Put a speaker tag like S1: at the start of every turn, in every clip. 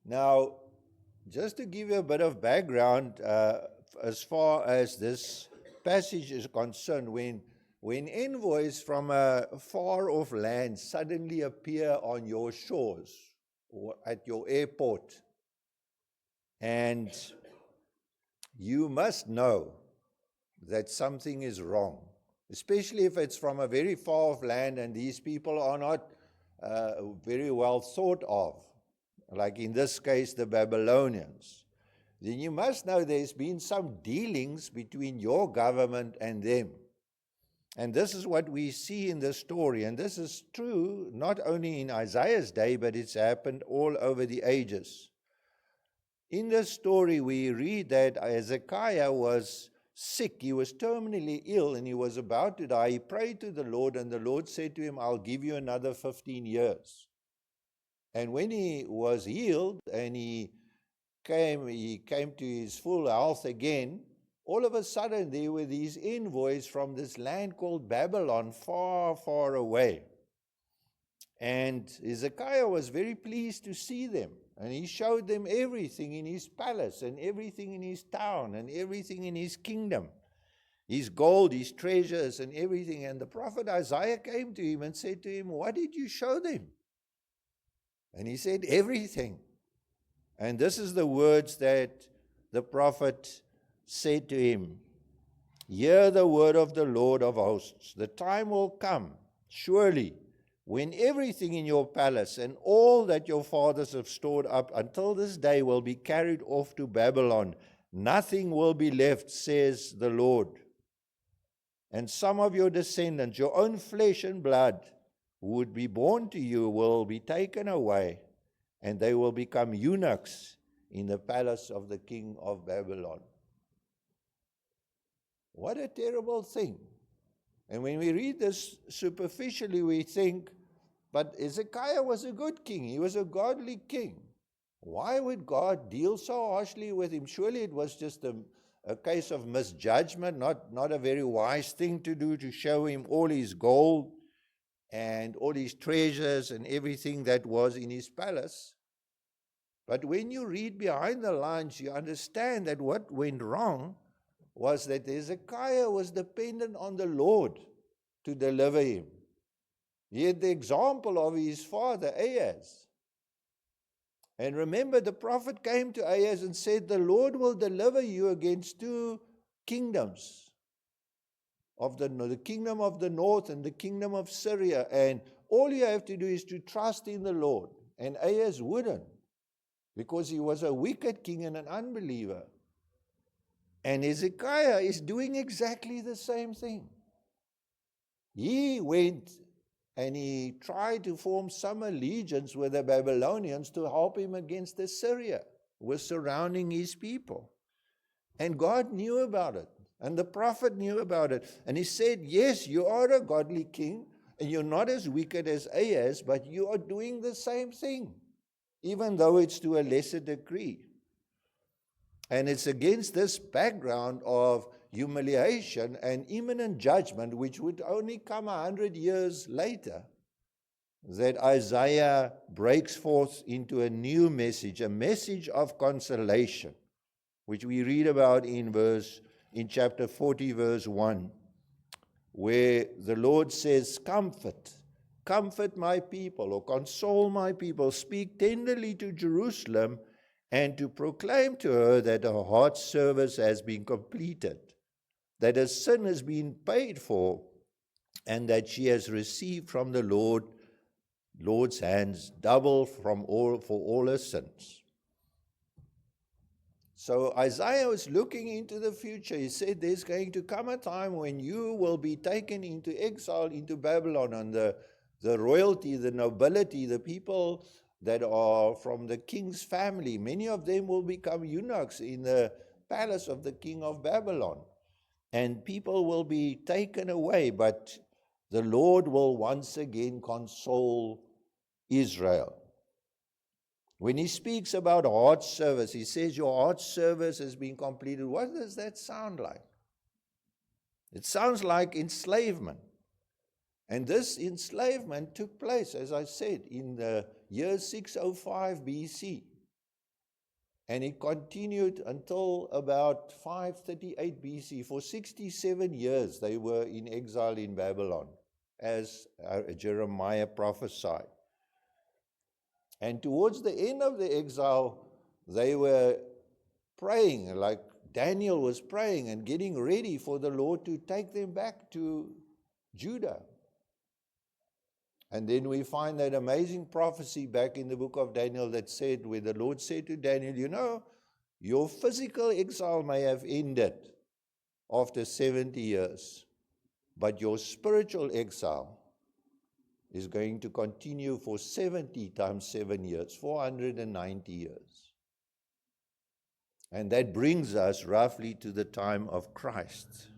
S1: Now, just to give you a bit of background, as far as this passage is concerned, when envoys from a far-off land suddenly appear on your shores or at your airport, and you must know that something is wrong, especially if it's from a very far-off land and these people are not very well thought of, like in this case the Babylonians, then you must know there's been some dealings between your government and them. And this is what we see in the story. And this is true not only in Isaiah's day, but it's happened all over the ages. In this story, we read that Hezekiah was sick. He was terminally ill and he was about to die. He prayed to the Lord, and the Lord said to him, I'll give you another 15 years. And when he was healed and he came to his full health again, all of a sudden there were these envoys from this land called Babylon, far, far away. And Hezekiah was very pleased to see them. And he showed them everything in his palace and everything in his town and everything in his kingdom, his gold, his treasures and everything. And the prophet Isaiah came to him and said to him, what did you show them? And he said, everything. And this is the words that the prophet said to him, hear the word of the Lord of hosts. The time will come, surely, when everything in your palace and all that your fathers have stored up until this day will be carried off to Babylon. Nothing will be left, says the Lord. And some of your descendants, your own flesh and blood, who would be born to you, will be taken away, and they will become eunuchs in the palace of the king of Babylon. What a terrible thing. And when we read this superficially, we think, but Hezekiah was a good king. He was a godly king. Why would God deal so harshly with him? Surely it was just a case of misjudgment, not a very wise thing to do, to show him all his gold and all his treasures and everything that was in his palace. But when you read behind the lines, you understand that what went wrong was that Hezekiah was dependent on the Lord to deliver him. He had the example of his father, Ahaz. And remember, the prophet came to Ahaz and said, the Lord will deliver you against two kingdoms, of the kingdom of the north and the kingdom of Syria. And all you have to do is to trust in the Lord. And Ahaz wouldn't, because he was a wicked king and an unbeliever. And Hezekiah is doing exactly the same thing. He went and he tried to form some allegiance with the Babylonians to help him against Assyria, who was surrounding his people. And God knew about it. And the prophet knew about it. And he said, yes, you are a godly king, and you're not as wicked as Ahaz, but you are doing the same thing, even though it's to a lesser degree. And it's against this background of humiliation and imminent judgment, which would only come 100 years later, that Isaiah breaks forth into a new message, a message of consolation, which we read about in chapter 40, verse 1, where the Lord says, comfort my people, or console my people, speak tenderly to Jerusalem, and to proclaim to her that her heart's service has been completed, that her sin has been paid for, and that she has received from the Lord's hands double for all her sins. So Isaiah was looking into the future. He said there's going to come a time when you will be taken into exile into Babylon, and the royalty, the nobility, the people that are from the king's family, many of them will become eunuchs in the palace of the king of Babylon. And people will be taken away, but the Lord will once again console Israel. When he speaks about heart service, he says your heart service has been completed. What does that sound like? It sounds like enslavement. And this enslavement took place, as I said, in the year 605 BC. And it continued until about 538 BC. For 67 years they were in exile in Babylon, as Jeremiah prophesied. And towards the end of the exile, they were praying, like Daniel was praying and getting ready for the Lord to take them back to Judah. And then we find that amazing prophecy back in the book of Daniel that said, where the Lord said to Daniel, you know, your physical exile may have ended after 70 years, but your spiritual exile is going to continue for 70 times 7 years, 490 years. And that brings us roughly to the time of Christ.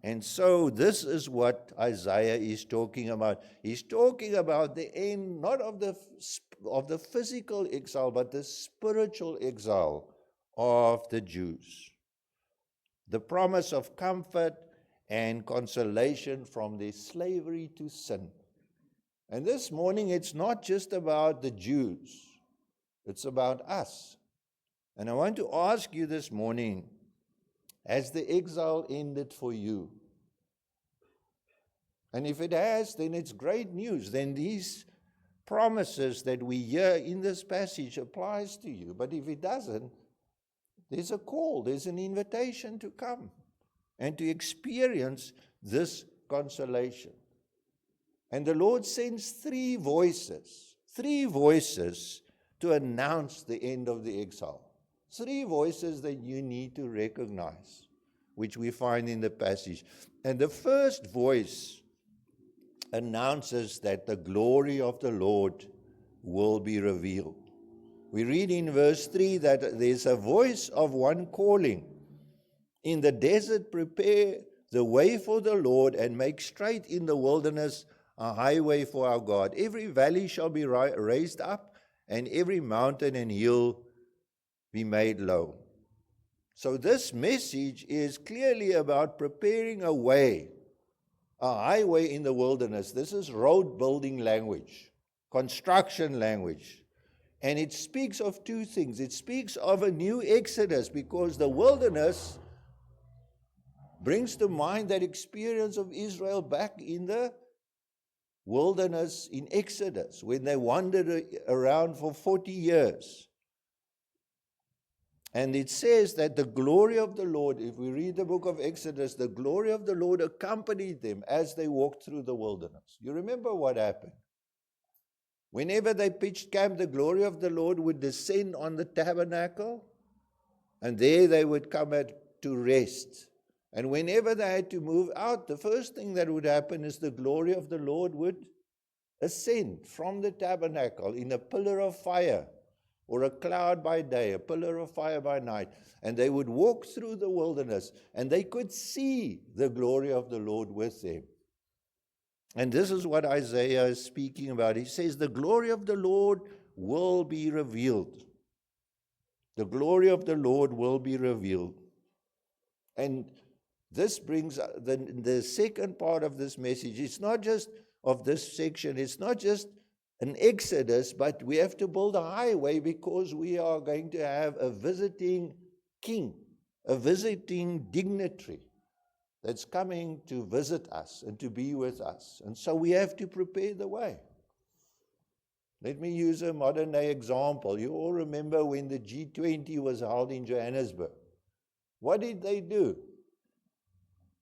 S1: And so this is what Isaiah is talking about. He's talking about the end, not of the physical exile, but the spiritual exile of the Jews. The promise of comfort and consolation from their slavery to sin. And this morning, it's not just about the Jews. It's about us. And I want to ask you this morning, has the exile ended for you? And if it has, then it's great news. Then these promises that we hear in this passage applies to you. But if it doesn't, there's a call, there's an invitation to come and to experience this consolation. And the Lord sends three voices to announce the end of the exile. Three voices that you need to recognize, which we find in the passage. And the first voice announces that the glory of the Lord will be revealed. We read in verse 3 that there's a voice of one calling, in the desert prepare the way for the Lord, and make straight in the wilderness a highway for our God. Every valley shall be raised up, and every mountain and hill be made low. So this message is clearly about preparing a way, a highway in the wilderness. This is road building language, construction language. And it speaks of two things. It speaks of a new exodus, because the wilderness brings to mind that experience of Israel back in the wilderness in Exodus, when they wandered around for 40 years. And it says that the glory of the Lord, if we read the book of Exodus, the glory of the Lord accompanied them as they walked through the wilderness. You remember what happened? Whenever they pitched camp, the glory of the Lord would descend on the tabernacle, and there they would come to rest. And whenever they had to move out, the first thing that would happen is the glory of the Lord would ascend from the tabernacle in a pillar of fire, or a cloud by day, a pillar of fire by night. And they would walk through the wilderness, and they could see the glory of the Lord with them. And this is what Isaiah is speaking about. He says, the glory of the Lord will be revealed. The glory of the Lord will be revealed. And this brings the second part of this message. It's not just of this section. It's not just an exodus, but we have to build a highway, because we are going to have a visiting king, a visiting dignitary that's coming to visit us and to be with us. And so we have to prepare the way. Let me use a modern day example. You all remember when the G20 was held in Johannesburg. What did they do?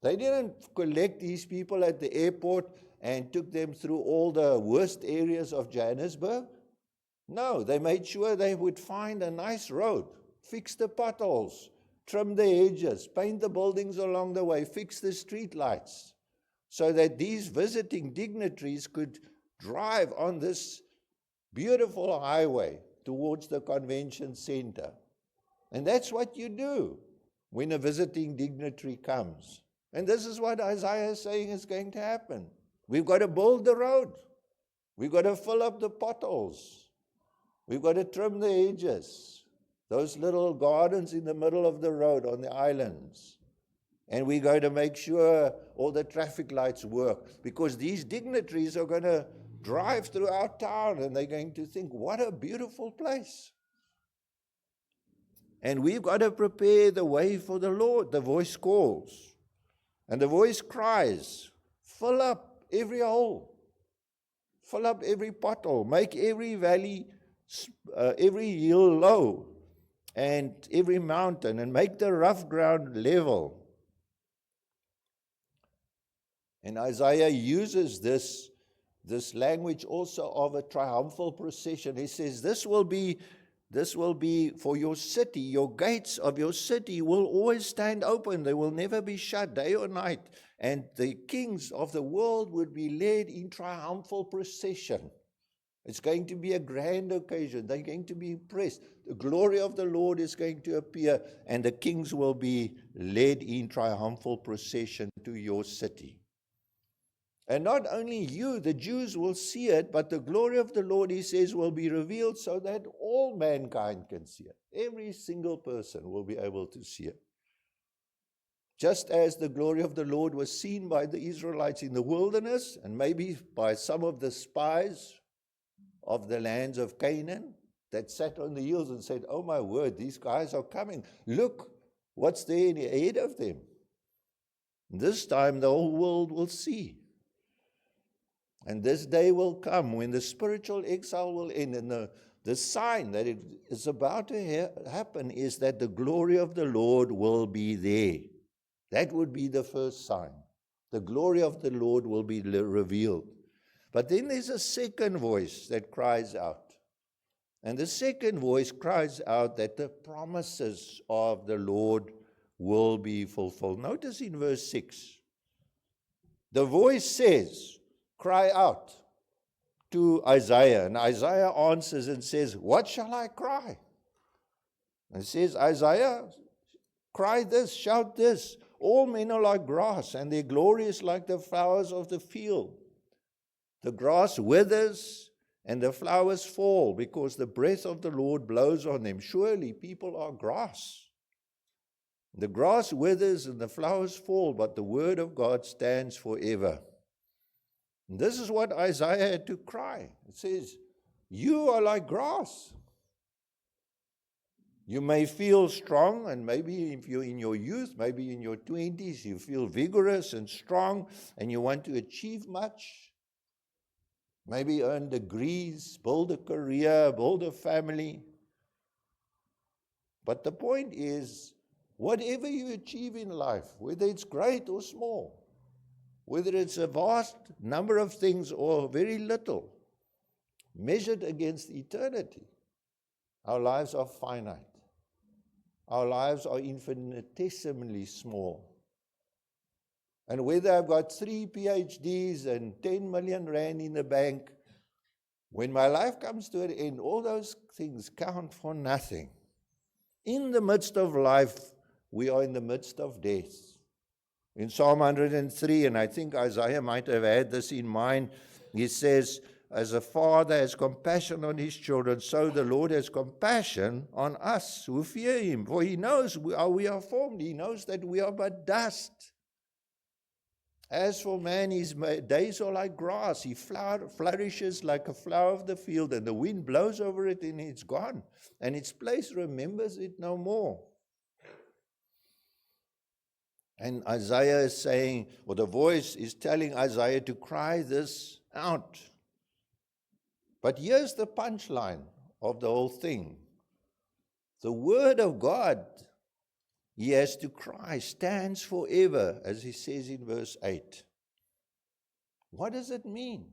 S1: They didn't collect these people at the airport and took them through all the worst areas of Johannesburg. No, they made sure they would find a nice road, fix the potholes, trim the hedges, paint the buildings along the way, fix the street lights, so that these visiting dignitaries could drive on this beautiful highway towards the convention center. And that's what you do when a visiting dignitary comes. And this is what Isaiah is saying is going to happen. We've got to build the road. We've got to fill up the potholes. We've got to trim the hedges, those little gardens in the middle of the road on the islands. And we're going to make sure all the traffic lights work, because these dignitaries are going to drive through our town and they're going to think, what a beautiful place. And we've got to prepare the way for the Lord. The voice calls. And the voice cries, fill up every hole. Fill up every pothole. Make every valley, every hill low. And every mountain. And make the rough ground level. And Isaiah uses this language also of a triumphal procession. He says, this will be for your city. Your gates of your city will always stand open. They will never be shut day or night. And the kings of the world would be led in triumphal procession. It's going to be a grand occasion. They're going to be impressed. The glory of the Lord is going to appear, and the kings will be led in triumphal procession to your city. And not only you, the Jews will see it, but the glory of the Lord, he says, will be revealed so that all mankind can see it. Every single person will be able to see it. Just as the glory of the Lord was seen by the Israelites in the wilderness, and maybe by some of the spies of the lands of Canaan that sat on the hills and said, oh my word, these guys are coming. Look what's there ahead of them. This time the whole world will see. And this day will come when the spiritual exile will end. And the sign that it is about to happen is that the glory of the Lord will be there. That would be the first sign. The glory of the Lord will be revealed. But then there's a second voice that cries out. And the second voice cries out that the promises of the Lord will be fulfilled. Notice in verse 6. The voice says, cry out to Isaiah. And Isaiah answers and says, what shall I cry? And says, Isaiah, cry this, shout this. All men are like grass, and their glory is like the flowers of the field. The grass withers, and the flowers fall, because the breath of the Lord blows on them. Surely people are grass. The grass withers and the flowers fall, but the word of God stands forever. And this is what Isaiah had to cry. It says, you are like grass. You may feel strong, and maybe if you're in your youth, maybe in your 20s, you feel vigorous and strong, and you want to achieve much. Maybe earn degrees, build a career, build a family. But the point is, whatever you achieve in life, whether it's great or small, whether it's a vast number of things or very little, measured against eternity, our lives are finite. Our lives are infinitesimally small. And whether I've got 3 PhDs and 10 million rand in the bank, when my life comes to an end, all those things count for nothing. In the midst of life, we are in the midst of death. In Psalm 103, and I think Isaiah might have had this in mind, he says, as a father has compassion on his children, so the Lord has compassion on us who fear him. For he knows how we are formed. He knows that we are but dust. As for man, his days are like grass. He flourishes like a flower of the field, and the wind blows over it and it's gone. And its place remembers it no more. And Isaiah is saying, or the voice is telling Isaiah to cry this out. But here's the punchline of the whole thing. The word of God, he has to cry, stands forever, as he says in verse 8. What does it mean?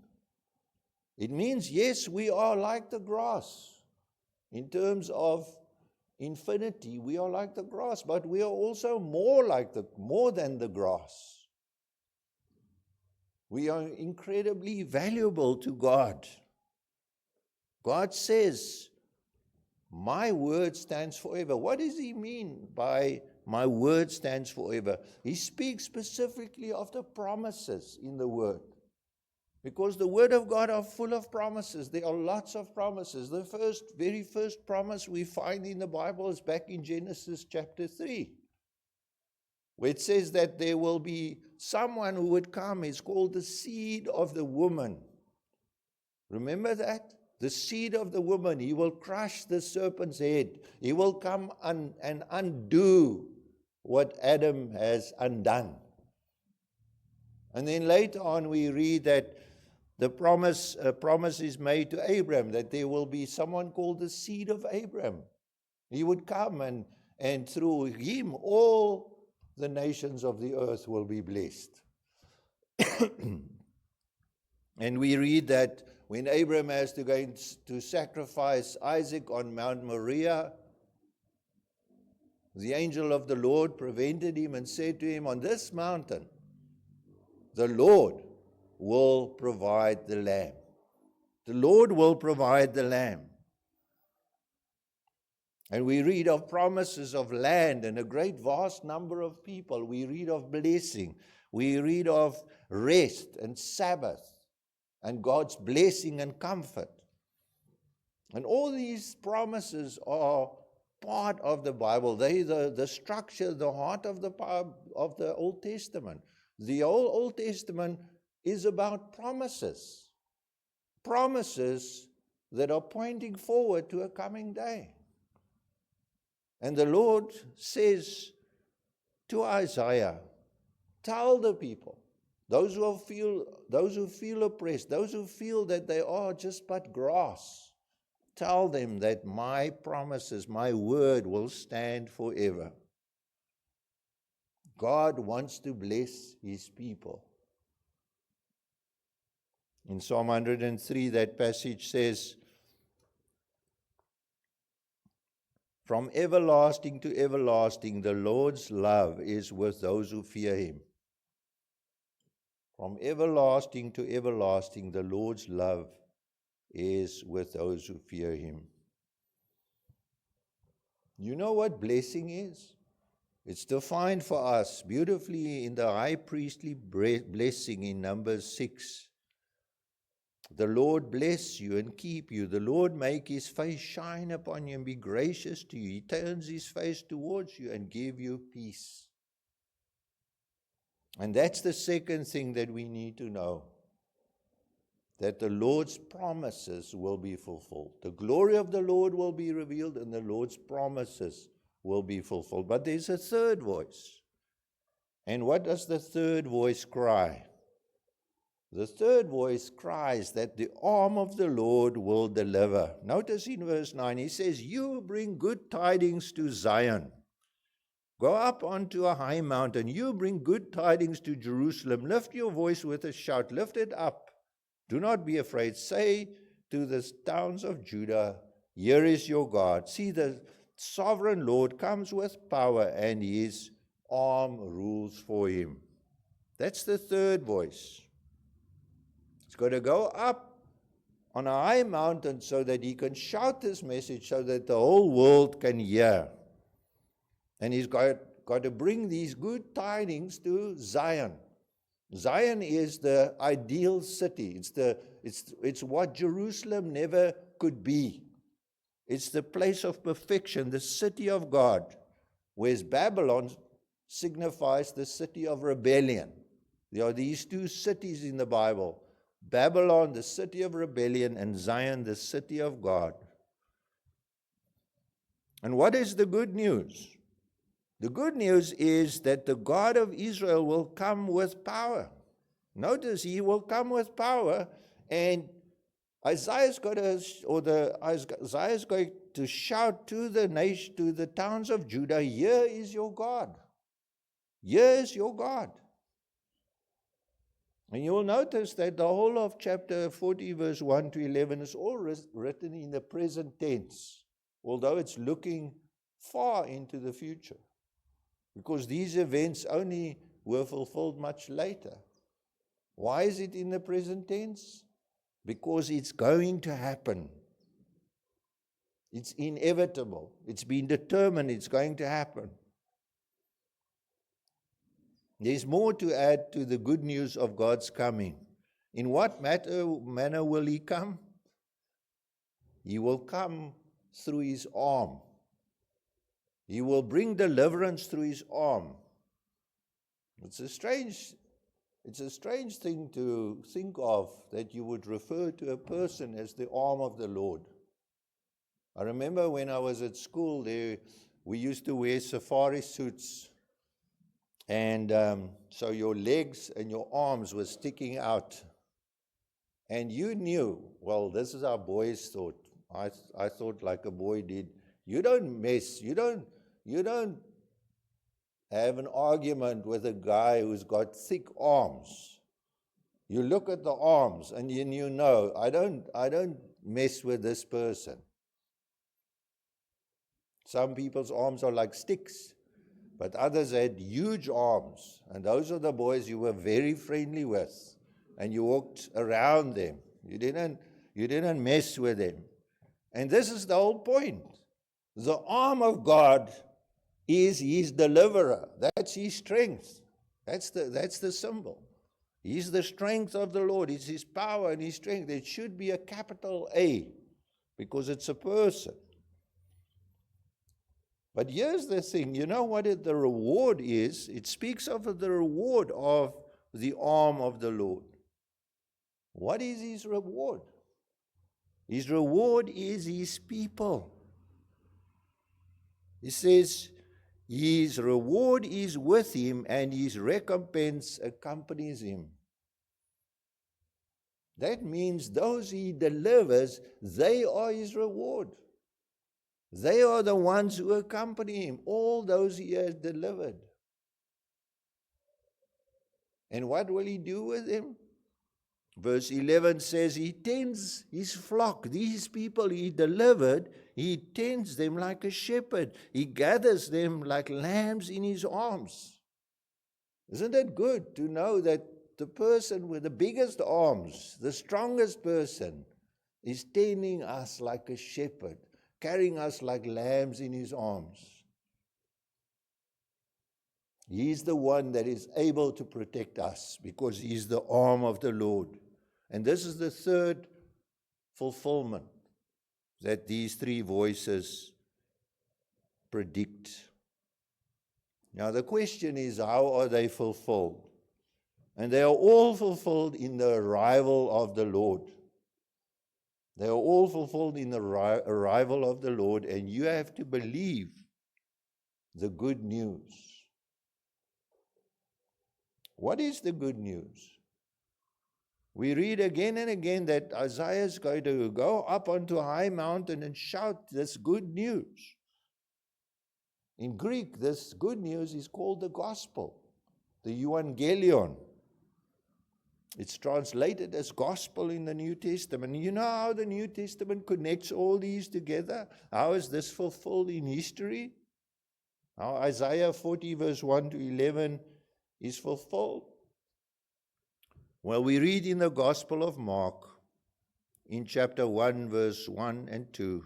S1: It means, yes, we are like the grass. In terms of infinity, we are like the grass, but we are also more than the grass. We are incredibly valuable to God. God says, my word stands forever. What does he mean by my word stands forever? He speaks specifically of the promises in the word. Because the word of God are full of promises. There are lots of promises. The very first promise we find in the Bible is back in Genesis chapter 3. Where it says that there will be someone who would come. He's called the seed of the woman. Remember that? the seed of the woman, he will crush the serpent's head. He will come and undo what Adam has undone. And then later on we read that the promise is made to Abraham, that there will be someone called the seed of Abraham. He would come and through him all the nations of the earth will be blessed. And we read that when Abraham has to go to sacrifice Isaac on Mount Moriah, the angel of the Lord prevented him and said to him, on this mountain, the Lord will provide the lamb. The Lord will provide the lamb. And we read of promises of land and a great vast number of people. We read of blessing. We read of rest and Sabbath and God's blessing and comfort. And all these promises are part of the Bible. They the structure, the heart of the Old Testament. The Old Testament is about promises. Promises that are pointing forward to a coming day. And the Lord says to Isaiah, tell the people, those who feel oppressed, those who feel that they are just but grass, tell them that my promises, my word will stand forever. God wants to bless his people. In Psalm 103, that passage says, from everlasting to everlasting, the Lord's love is with those who fear him. From everlasting to everlasting, the Lord's love is with those who fear him. You know what blessing is? It's defined for us beautifully in the high priestly blessing in Numbers 6. The Lord bless you and keep you. The Lord make his face shine upon you and be gracious to you. He turns his face towards you and give you peace. And that's the second thing that we need to know. That the Lord's promises will be fulfilled. The glory of the Lord will be revealed and the Lord's promises will be fulfilled. But there's a third voice. And what does the third voice cry? The third voice cries that the arm of the Lord will deliver. Notice in verse 9, he says, you bring good tidings to Zion. Go up onto a high mountain. You bring good tidings to Jerusalem. Lift your voice with a shout. Lift it up. Do not be afraid. Say to the towns of Judah, here is your God. See, the sovereign Lord comes with power and his arm rules for him. That's the third voice. He's got to go up on a high mountain so that he can shout this message so that the whole world can hear. And he's got to bring these good tidings to Zion. Zion is the ideal city. It's what Jerusalem never could be. It's the place of perfection, the city of God, whereas Babylon signifies the city of rebellion. There are these two cities in the Bible. Babylon, the city of rebellion, and Zion, the city of God. And what is the good news? The good news is that the God of Israel will come with power. Notice, he will come with power, and Isaiah's going to shout to the nation, to the towns of Judah, here is your God. Here is your God. And you will notice that the whole of chapter 40, verse 1 to 11 is all written in the present tense, although it's looking far into the future, because these events only were fulfilled much later. Why is it in the present tense? Because it's going to happen. It's inevitable. It's been determined it's going to happen. There's more to add to the good news of God's coming. In what manner will he come? He will come through his arm. He will bring deliverance through his arm. It's a strange It's a strange thing to think of, that you would refer to a person as the arm of the Lord. I remember when I was at school there, we used to wear safari suits, and so your legs and your arms were sticking out. And you knew, well, this is how boys thought. I thought like a boy did. You don't mess, you don't have an argument with a guy who's got thick arms. You look at the arms and you know, I don't mess with this person. Some people's arms are like sticks, but others had huge arms, and those are the boys you were very friendly with, and you walked around them. You didn't mess with them. And this is the whole point. The arm of God is His deliverer. That's His strength. That's the symbol. He's the strength of the Lord. It's His power and His strength. It should be a capital A, because it's a person. But here's the thing, you know what the reward is? It speaks of the reward of the arm of the Lord. What is His reward? His reward is His people. He says, His reward is with Him and His recompense accompanies Him. That means those He delivers, they are His reward. They are the ones who accompany Him, all those He has delivered. And what will He do with them? Verse 11 says, He tends His flock. These people He delivered, He tends them like a shepherd. He gathers them like lambs in His arms. Isn't it good to know that the person with the biggest arms, the strongest person, is tending us like a shepherd, carrying us like lambs in His arms? He's the one that is able to protect us because He's the arm of the Lord. And this is the third fulfillment that these three voices predict. Now the question is, how are they fulfilled? And they are all fulfilled in the arrival of the Lord. They are all fulfilled in the arrival of the Lord, and you have to believe the good news. What is the good news? We read again and again that Isaiah is going to go up onto a high mountain and shout this good news. In Greek, this good news is called the gospel, the euangelion. It's translated as gospel in the New Testament. You know how the New Testament connects all these together? How is this fulfilled in history? How Isaiah 40 verse 1 to 11 is fulfilled? Well, we read in the Gospel of Mark, in chapter 1, verse 1 and 2,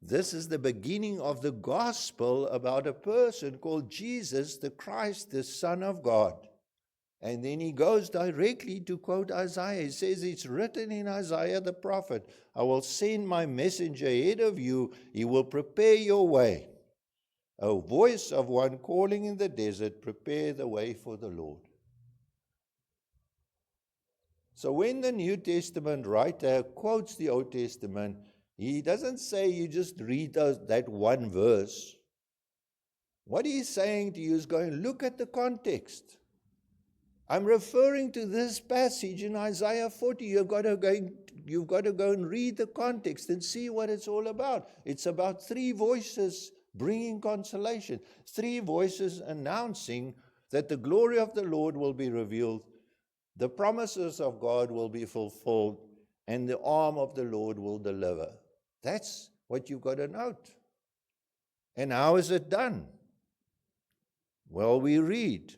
S1: this is the beginning of the gospel about a person called Jesus, the Christ, the Son of God. And then he goes directly to quote Isaiah. He says, it's written in Isaiah the prophet, I will send my messenger ahead of you. He will prepare your way. A voice of one calling in the desert, prepare the way for the Lord. So when the New Testament writer quotes the Old Testament, he doesn't say you just read that one verse. What he's saying to you is going, look at the context. I'm referring to this passage in Isaiah 40. You've got to go and read the context and see what it's all about. It's about three voices bringing consolation, three voices announcing that the glory of the Lord will be revealed, the promises of God will be fulfilled, and the arm of the Lord will deliver. That's what you've got to note. And how is it done? Well, we read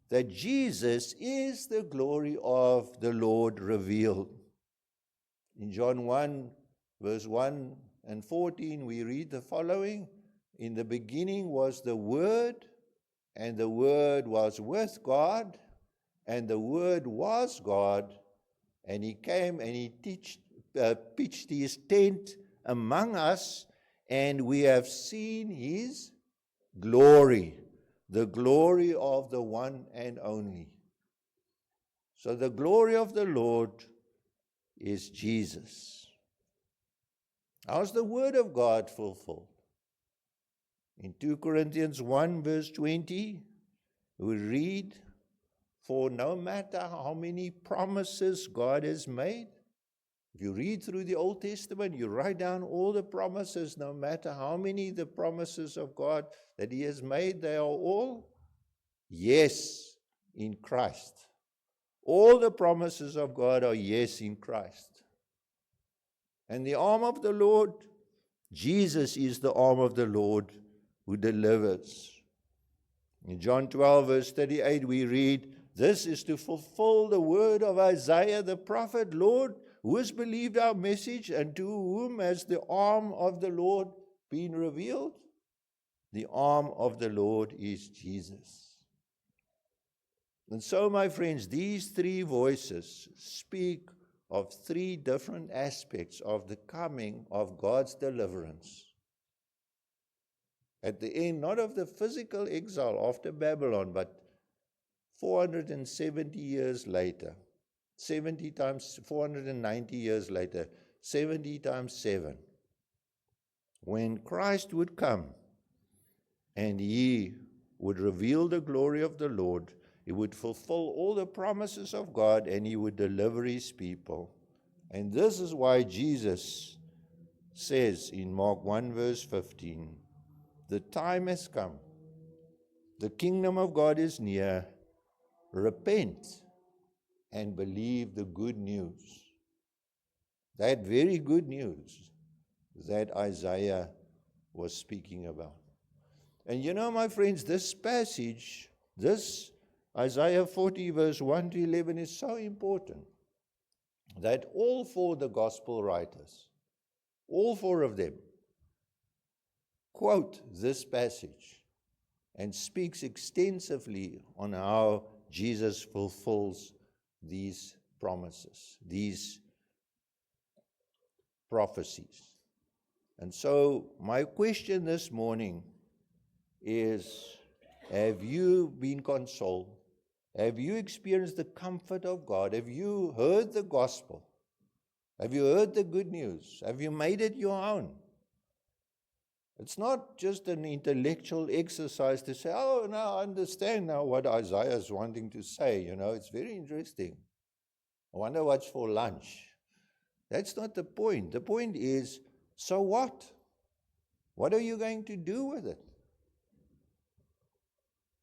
S1: that Jesus is the glory of the Lord revealed. In John 1, verse 1 and 14, we read the following. In the beginning was the Word, and the Word was with God, and the Word was God, and He came and He pitched His tent among us, and we have seen His glory, the glory of the one and only. So the glory of the Lord is Jesus. How's the word of God fulfilled? In 2 Corinthians 1 verse 20, we read, for no matter how many promises God has made, if you read through the Old Testament, you write down all the promises, no matter how many the promises of God that He has made, they are all yes in Christ. All the promises of God are yes in Christ. And the arm of the Lord, Jesus is the arm of the Lord who delivers. In John 12 verse 38 we read, this is to fulfill the word of Isaiah the prophet, Lord, who has believed our message, and to whom has the arm of the Lord been revealed? The arm of the Lord is Jesus. And so, my friends, these three voices speak of three different aspects of the coming of God's deliverance. At the end, not of the physical exile after Babylon, but 470 years later, 70 times 490 years later, 70 times 7, when Christ would come and He would reveal the glory of the Lord, He would fulfill all the promises of God, and He would deliver His people. And this is why Jesus says in Mark 1 verse 15, the time has come, the kingdom of God is near, repent and believe the good news. That very good news that Isaiah was speaking about. And you know, my friends, this passage, this Isaiah 40 verse 1 to 11 is so important that all four of the gospel writers, all four of them, quote this passage and speaks extensively on how Jesus fulfills these promises, these prophecies. And so my question this morning is, have you been consoled? Have you experienced the comfort of God? Have you heard the gospel? Have you heard the good news? Have you made it your own? It's not just an intellectual exercise to say, oh, now I understand now what Isaiah is wanting to say. You know, it's very interesting. I wonder what's for lunch. That's not the point. The point is, so what? What are you going to do with it?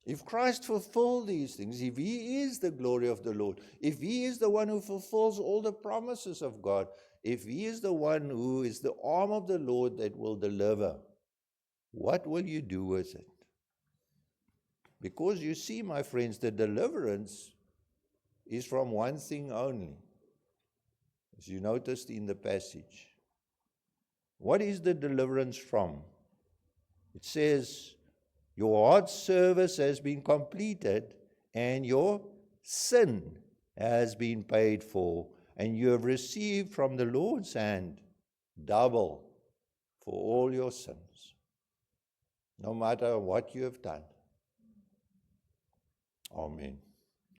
S1: If Christ fulfilled these things, if He is the glory of the Lord, if He is the one who fulfills all the promises of God, if He is the one who is the arm of the Lord that will deliver, what will you do with it? Because you see, my friends, the deliverance is from one thing only, as you noticed in the passage. What is the deliverance from? It says, your heart's service has been completed, and your sin has been paid for, and you have received from the Lord's hand double for all your sins, no matter what you have done. Amen.